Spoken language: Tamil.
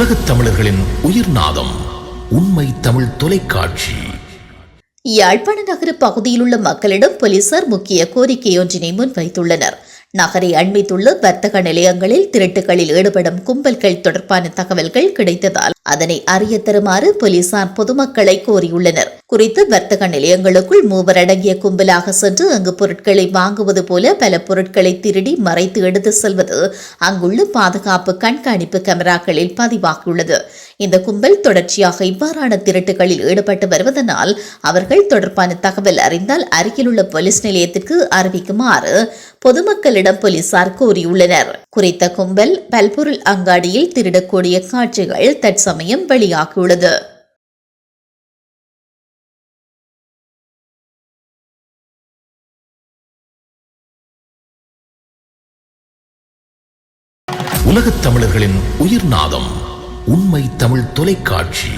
உலகத் தமிழர்களின் உயிர்நாதம் உண்மை தமிழ் தொலைக்காட்சி. யாழ்ப்பாண நகர பகுதியில் உள்ள மக்களிடம் போலீசார் முக்கிய கோரிக்கையொன்றினை முன்வைத்துள்ளனர். நகரை அண்மித்துள்ள வர்த்தக நிலையங்களில் திருட்டுகளில் ஈடுபடும் கும்பல்கள் தொடர்பான தகவல்கள் கிடைத்ததால் அதனை அறிய தருமாறு போலீசார் பொதுமக்களை கோரியுள்ளனர். குறித்த வர்த்தக நிலையங்களுக்குள் மூவர் அடங்கிய கும்பலாக சென்று அங்கு பொருட்களை வாங்குவது போல பல பொருட்களை திருடி மறைத்து எடுத்து செல்வது அங்குள்ள பாதுகாப்பு கண்காணிப்பு கேமராக்களில் பதிவாகியுள்ளது. இந்த கும்பல் தொடர்ச்சியாக இவ்வாறான திருட்டுகளில் ஈடுபட்டு வருவதனால் அவர்கள் தொடர்பான தகவல் அறிந்தால் அருகிலுள்ள போலீஸ் நிலையத்திற்கு அறிவிக்குமாறு பொதுமக்களிடம் போலீசார் கூறியுள்ளனர். குறித்த கும்பல் பல்பொருள் அங்காடியில் திருடக்கூடிய காட்சிகள் தற்சமயம் வெளியாகியுள்ளது. உலகத் தமிழர்களின் உயிர்நாதம் உண்மை தமிழ் தொலைக்காட்சி.